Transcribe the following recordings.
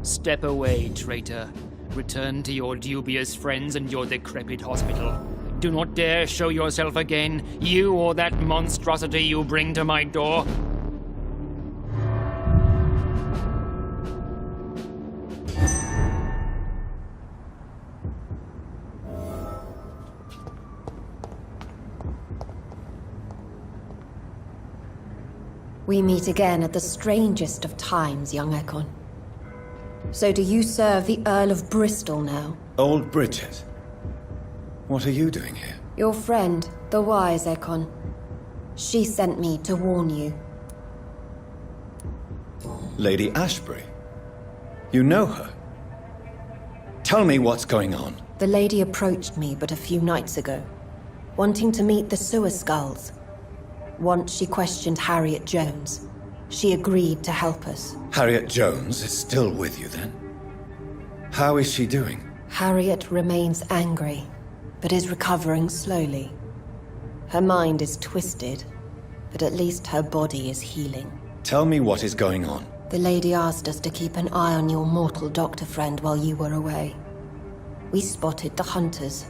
Step away, traitor. Return to your dubious friends and your decrepit hospital. Do not dare show yourself again, you or that monstrosity you bring to my door. We meet again at the strangest of times, young Ekon. So do you serve the Earl of Bristol now? Old Bridget. What are you doing here? Your friend, the wise Ekon. She sent me to warn you. Lady Ashbury? You know her? Tell me what's going on. The lady approached me but a few nights ago, wanting to meet the Sewer Skulls. Once she questioned Harriet Jones. She agreed to help us. Harriet Jones is still with you then? How is she doing? Harriet remains angry, but is recovering slowly. Her mind is twisted, but at least her body is healing. Tell me what is going on. The lady asked us to keep an eye on your mortal doctor friend while you were away. We spotted the hunters.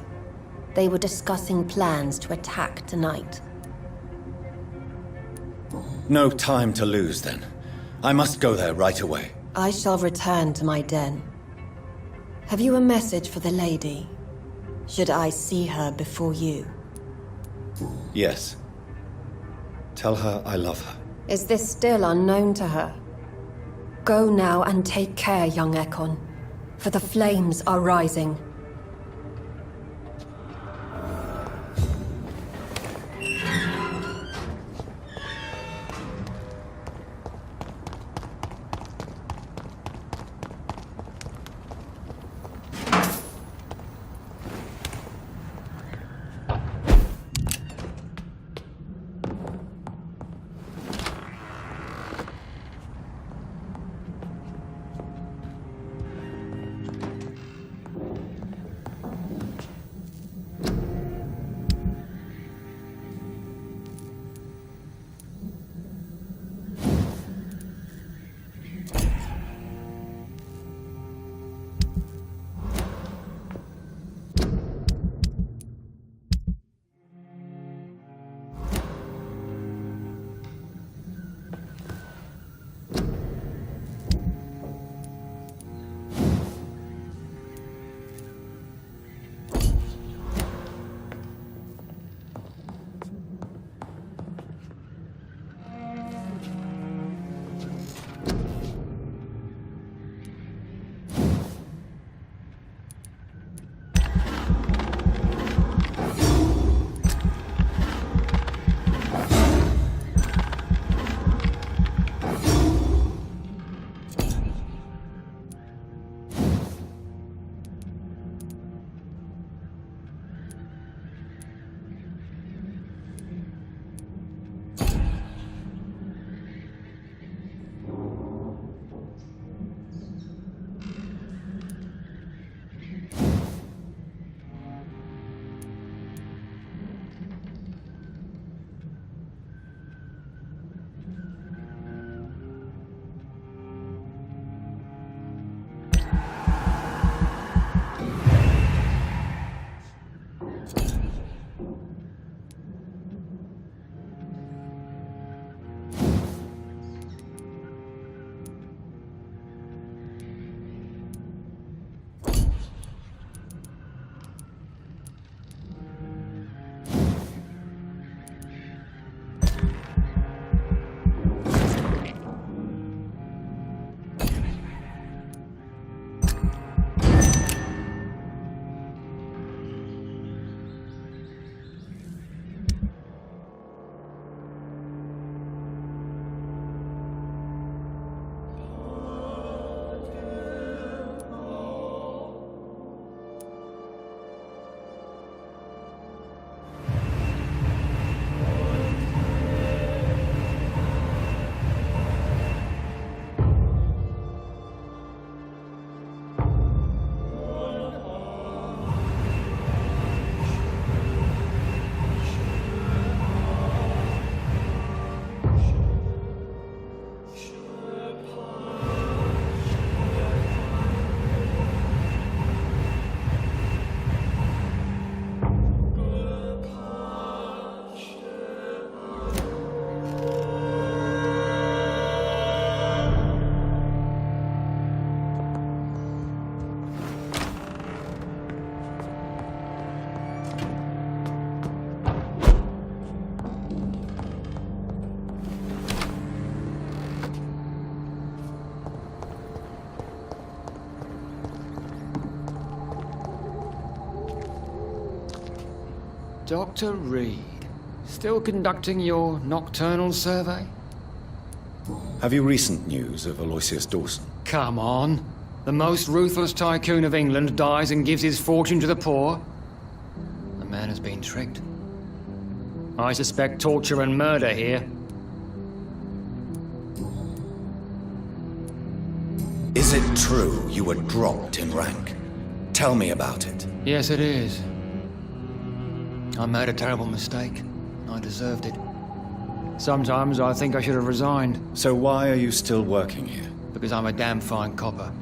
They were discussing plans to attack tonight. No time to lose then. I must go there right away. I shall return to my den. Have you a message for the lady? Should I see her before you? Yes. Tell her I love her. Is this still unknown to her? Go now and take care, young Ekon, for the flames are rising. Dr. Reed. Still conducting your nocturnal survey? Have you recent news of Aloysius Dawson? Come on. The most ruthless tycoon of England dies and gives his fortune to the poor. The man has been tricked. I suspect torture and murder here. Is it true you were dropped in rank? Tell me about it. Yes, it is. I made a terrible mistake. I deserved it. Sometimes I think I should have resigned. So why are you still working here? Because I'm a damn fine copper.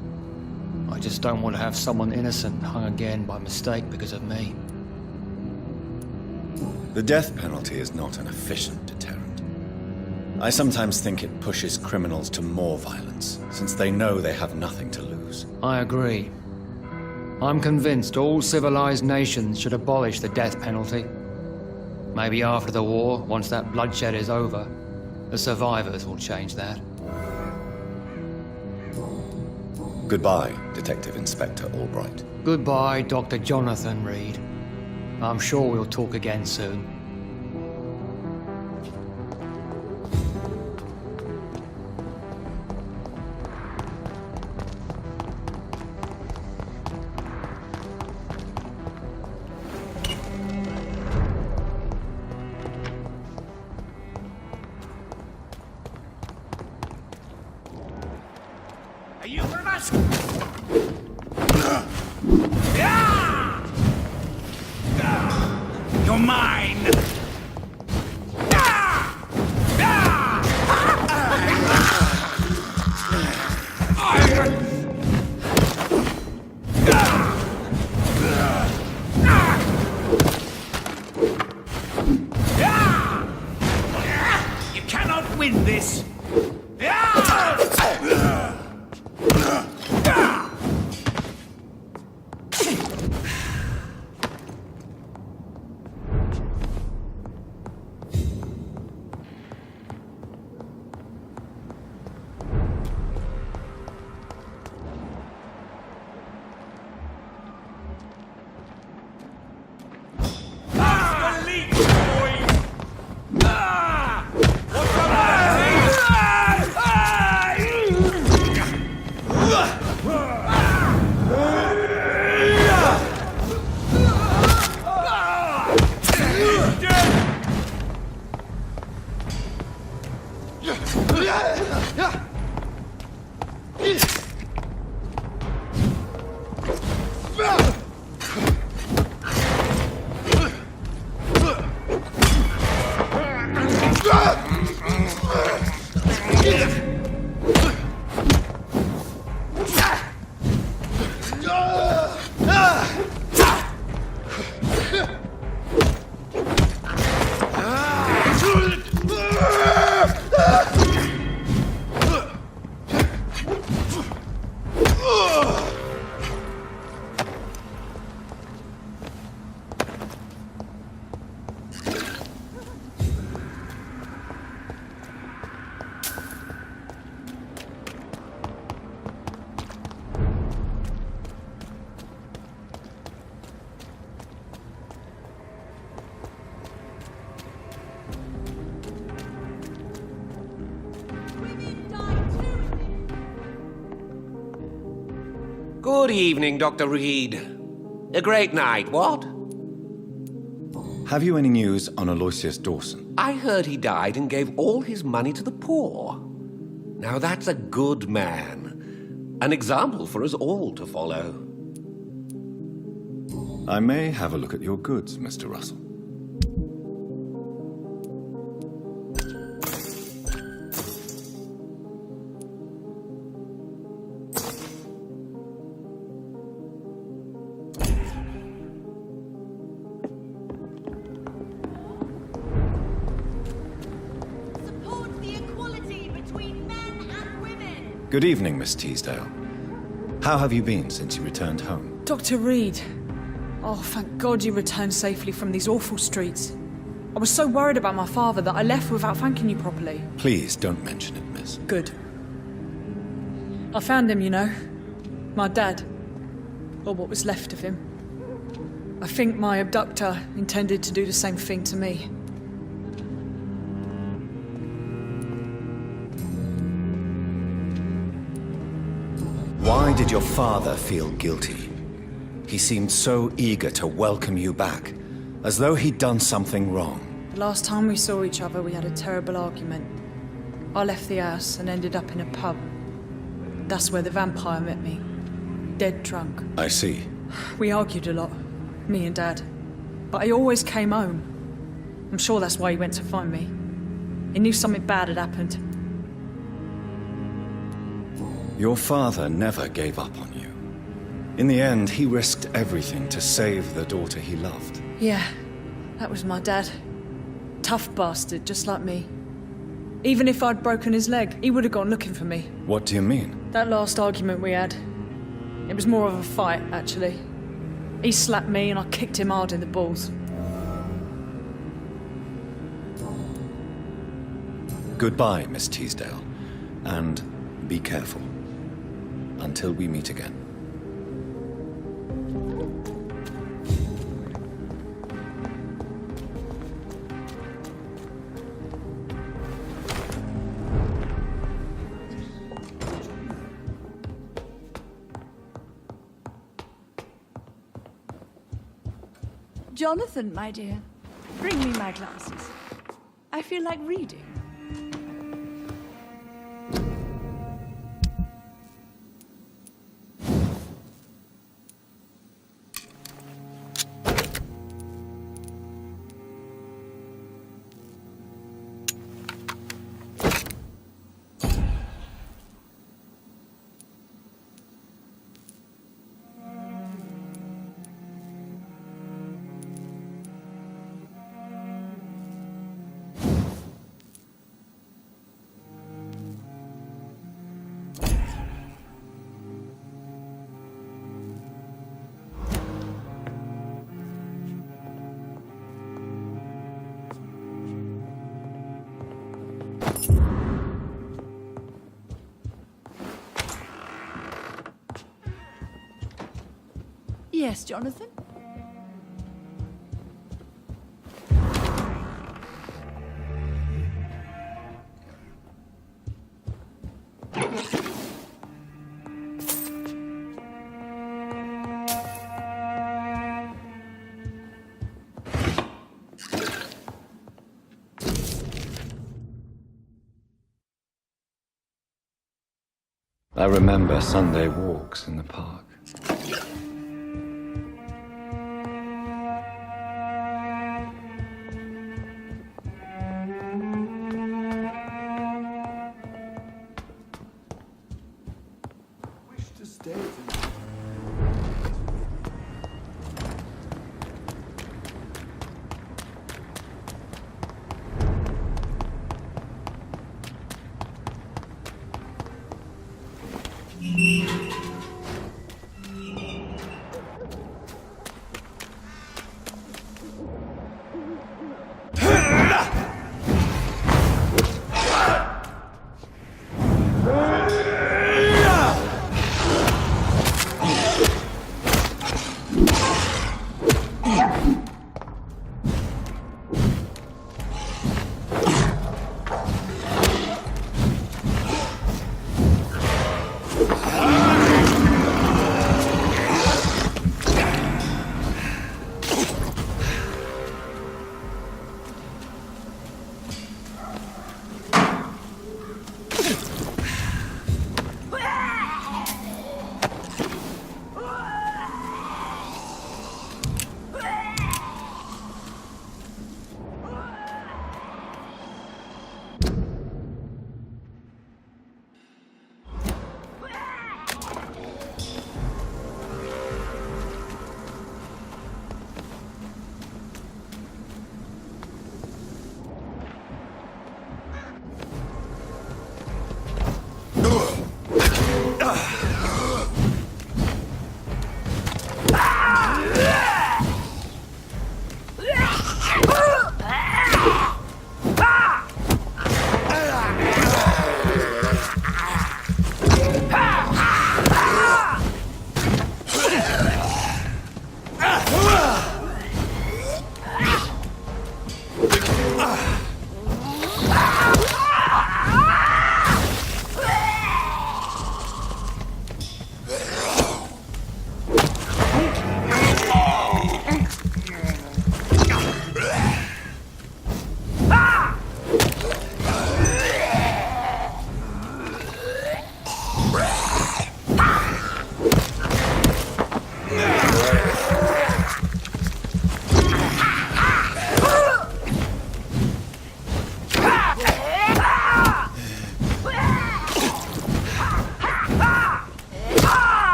I just don't want to have someone innocent hung again by mistake because of me. The death penalty is not an efficient deterrent. I sometimes think it pushes criminals to more violence, since they know they have nothing to lose. I agree. I'm convinced all civilized nations should abolish the death penalty. Maybe after the war, once that bloodshed is over, the survivors will change that. Goodbye, Detective Inspector Albright. Goodbye, Dr. Jonathan Reed. I'm sure we'll talk again soon. Are you for us? You're mine! You cannot win this! Good evening, Dr. Reed. A great night, what? Have you any news on Aloysius Dawson? I heard he died and gave all his money to the poor. Now that's a good man. An example for us all to follow. I may have a look at your goods, Mr. Russell. Good evening, Miss Teasdale. How have you been since you returned home? Dr. Reed. Oh, thank God you returned safely from these awful streets. I was so worried about my father that I left without thanking you properly. Please don't mention it, miss. Good. I found him, you know. My dad. Or what was left of him. I think my abductor intended to do the same thing to me. Why did your father feel guilty? He seemed so eager to welcome you back, as though he'd done something wrong. The last time we saw each other, we had a terrible argument. I left the house and ended up in a pub. That's where the vampire met me. Dead drunk. I see. We argued a lot, me and Dad. But he always came home. I'm sure that's why he went to find me. He knew something bad had happened. Your father never gave up on you. In the end, he risked everything to save the daughter he loved. Yeah, that was my dad. Tough bastard, just like me. Even if I'd broken his leg, he would have gone looking for me. What do you mean? That last argument we had, it was more of a fight, actually. He slapped me and I kicked him hard in the balls. Goodbye, Miss Teasdale. And be careful. Until we meet again. Jonathan, my dear, bring me my glasses. I feel like reading. Yes, Jonathan? I remember Sunday walks in the park.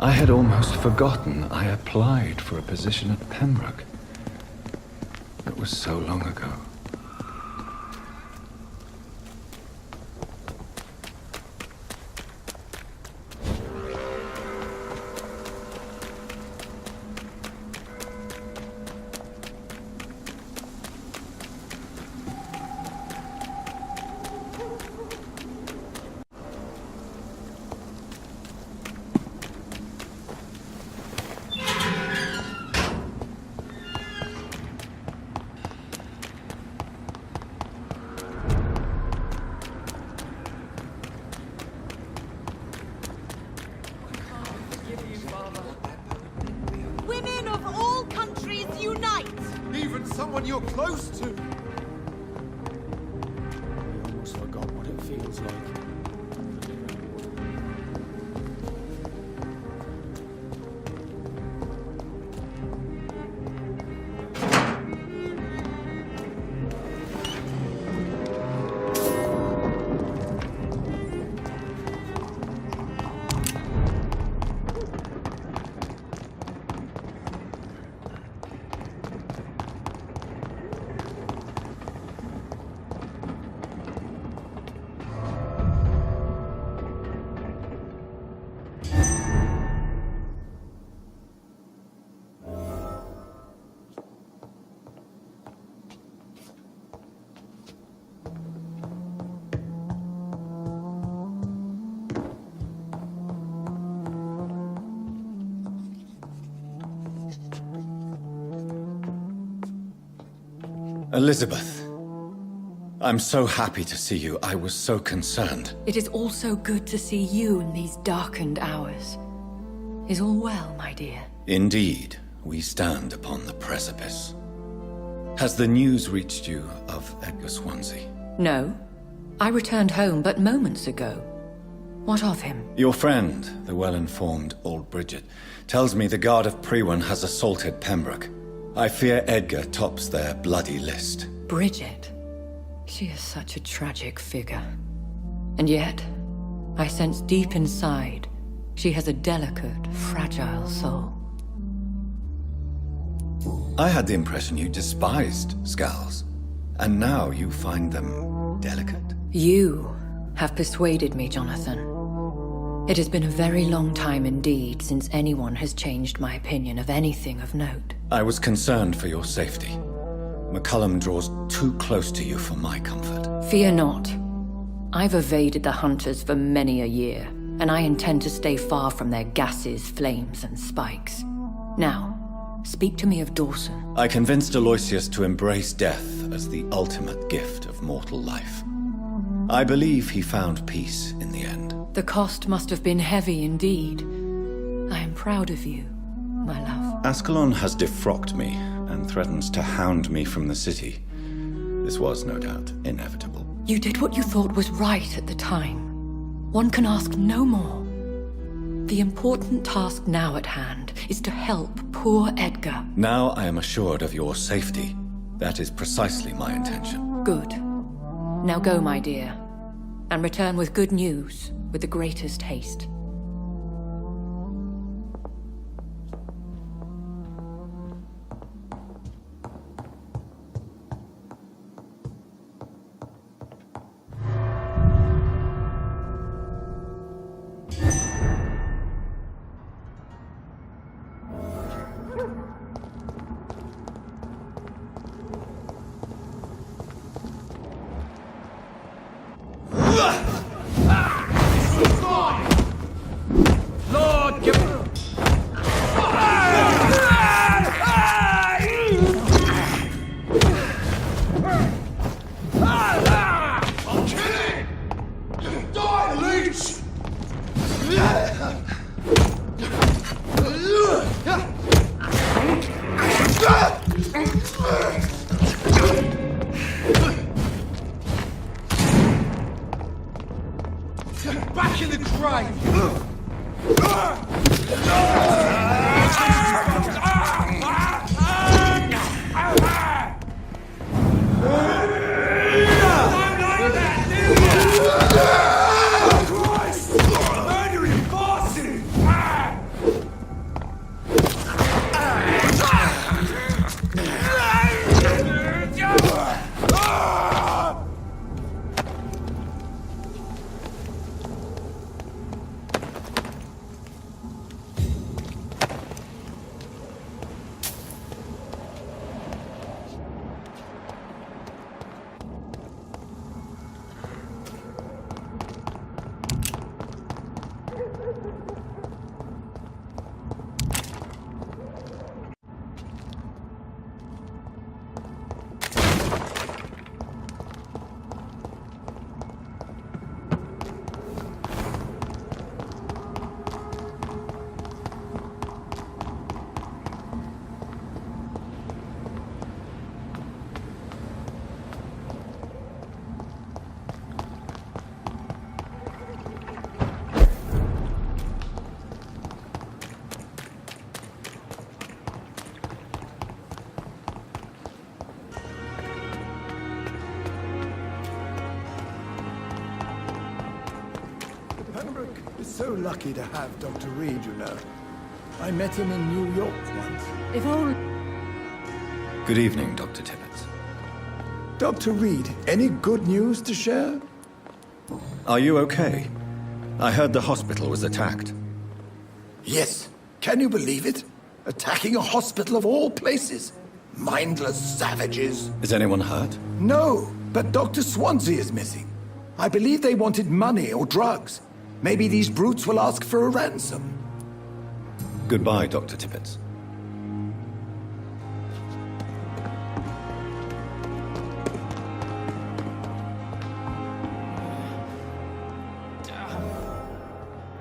I had almost forgotten I applied for a position at Pembroke. It was so long ago. Women of all countries unite! Even someone you're close to! I almost forgot what it feels like. Elizabeth, I'm so happy to see you. I was so concerned. It is also good to see you in these darkened hours. Is all well, my dear? Indeed, we stand upon the precipice. Has the news reached you of Edgar Swansea? No. I returned home but moments ago. What of him? Your friend, the well-informed old Bridget, tells me the Guard of Priwen has assaulted Pembroke. I fear Edgar tops their bloody list. Bridget? She is such a tragic figure. And yet, I sense deep inside, she has a delicate, fragile soul. I had the impression you despised Skulls, and now you find them delicate? You have persuaded me, Jonathan. It has been a very long time indeed since anyone has changed my opinion of anything of note. I was concerned for your safety. McCullum draws too close to you for my comfort. Fear not. I've evaded the hunters for many a year, and I intend to stay far from their gases, flames, and spikes. Now, speak to me of Dawson. I convinced Aloysius to embrace death as the ultimate gift of mortal life. I believe he found peace in the end. The cost must have been heavy indeed. I am proud of you, my love. Ascalon has defrocked me and threatens to hound me from the city. This was, no doubt, inevitable. You did what you thought was right at the time. One can ask no more. The important task now at hand is to help poor Edgar. Now I am assured of your safety. That is precisely my intention. Good. Now go, my dear, and return with good news with the greatest haste. so lucky to have Dr. Reed, you know. I met him in New York once. If only... Good evening, Dr. Tibbets. Dr. Reed, any good news to share? Are you okay? I heard the hospital was attacked. Yes. Can you believe it? Attacking a hospital of all places. Mindless savages. Is anyone hurt? No, but Dr. Swansea is missing. I believe they wanted money or drugs. Maybe these brutes will ask for a ransom. Goodbye, Dr. Tibbets.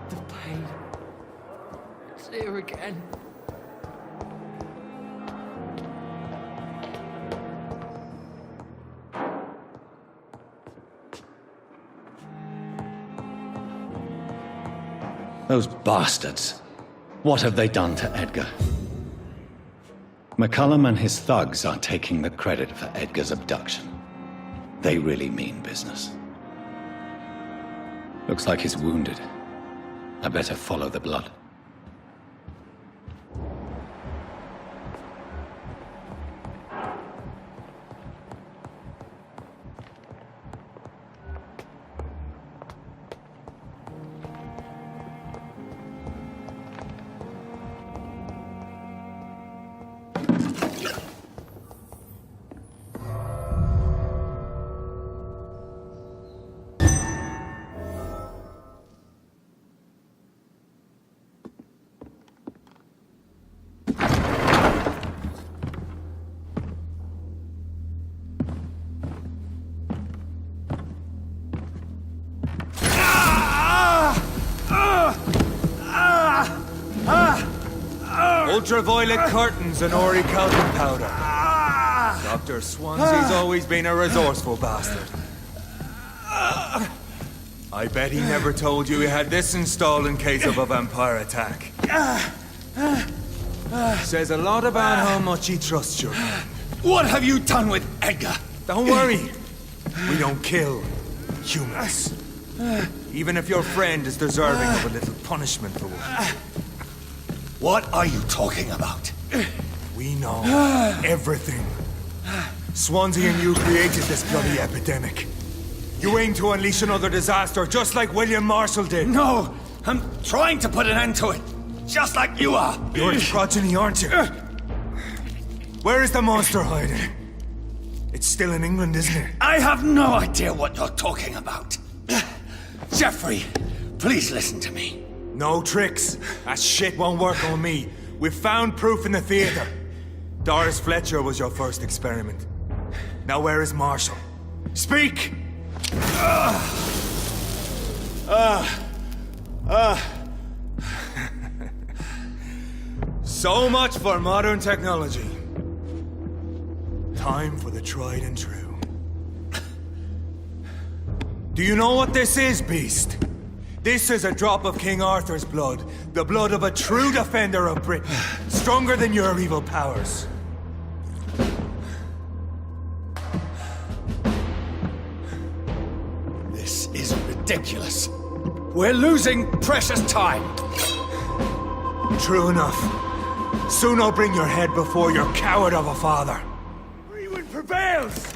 The pain. It's here again. Those bastards. What have they done to Edgar? McCullum and his thugs are taking the credit for Edgar's abduction. They really mean business. Looks like he's wounded. I better follow the blood. Ultraviolet curtains and orichalcum powder. Dr. Swansea's always been a resourceful bastard. I bet he never told you he had this installed in case of a vampire attack. Says a lot about how much he trusts you. What have you done with Edgar? Don't worry. We don't kill humans. Even if your friend is deserving of a little punishment for one. What are you talking about? We know everything. Swansea and you created this bloody epidemic. You aim to unleash another disaster, just like William Marshall did. No! I'm trying to put an end to it, just like you are! You're its progeny, aren't you? Where is the monster hiding? It's still in England, isn't it? I have no idea what you're talking about. Jeffrey, please listen to me. No tricks. That shit won't work on me. We've found proof in the theater. Doris Fletcher was your first experiment. Now where is Marshall? Speak! So much for modern technology. Time for the tried and true. Do you know what this is, Beast? This is a drop of King Arthur's blood. The blood of a true defender of Britain. Stronger than your evil powers. This is ridiculous. We're losing precious time. True enough. Soon I'll bring your head before your coward of a father. Rewind prevails!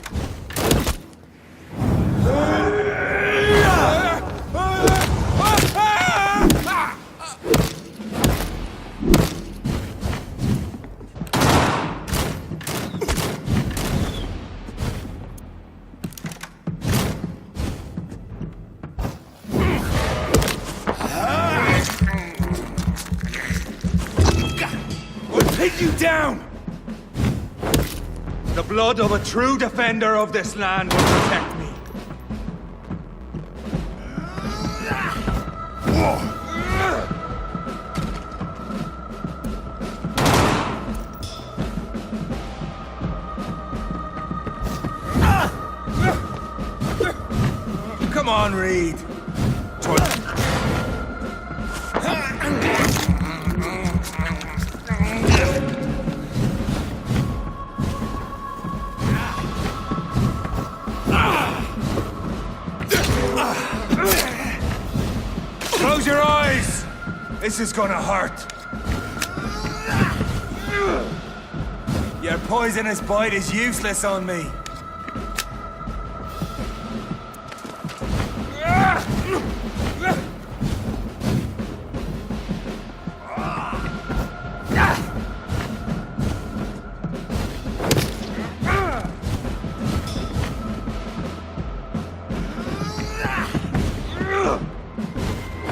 Take you down! The blood of a true defender of this land will protect me. Come on, Reed. Close your eyes! This is gonna hurt. Your poisonous bite is useless on me.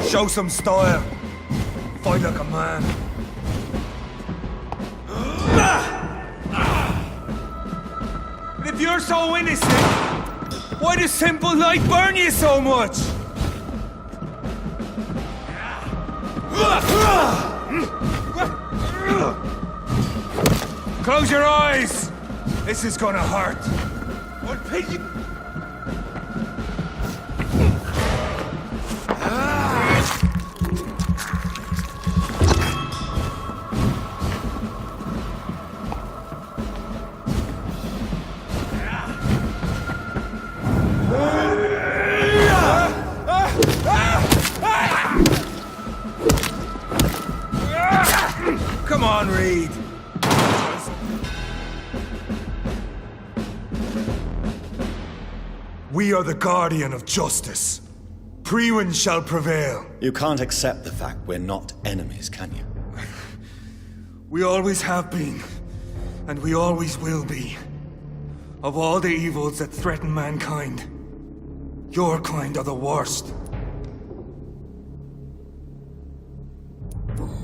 Show some style. Fight like a man. And if you're so innocent, why does simple light burn you so much? Close your eyes. This is gonna hurt. What pity? Come on, Reed. We are the guardian of justice. Priwen shall prevail. You can't accept the fact we're not enemies, can you? We always have been, and we always will be. Of all the evils that threaten mankind, your kind are the worst.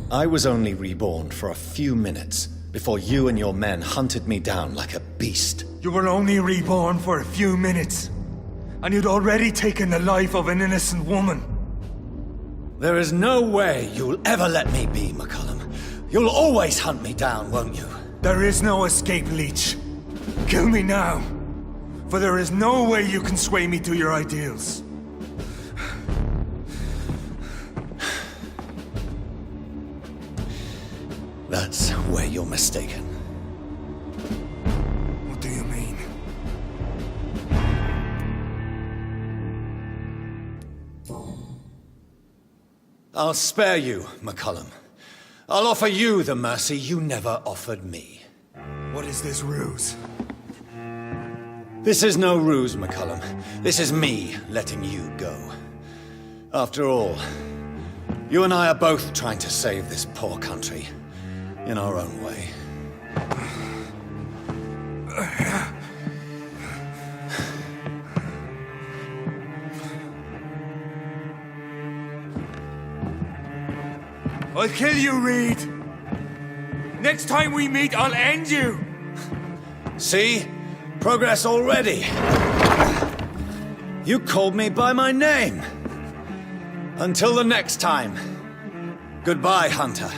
I was only reborn for a few minutes before you and your men hunted me down like a beast. You were only reborn for a few minutes, and you'd already taken the life of an innocent woman. There is no way you'll ever let me be, McCullum. You'll always hunt me down, won't you? There is no escape, Leech. Kill me now, for there is no way you can sway me to your ideals. That's where you're mistaken. What do you mean? I'll spare you, McCullum. I'll offer you the mercy you never offered me. What is this ruse? This is no ruse, McCullum. This is me letting you go. After all, you and I are both trying to save this poor country in our own way. I'll kill you, Reed. Next time we meet, I'll end you. See? Progress already. You called me by my name. Until the next time. Goodbye, Hunter.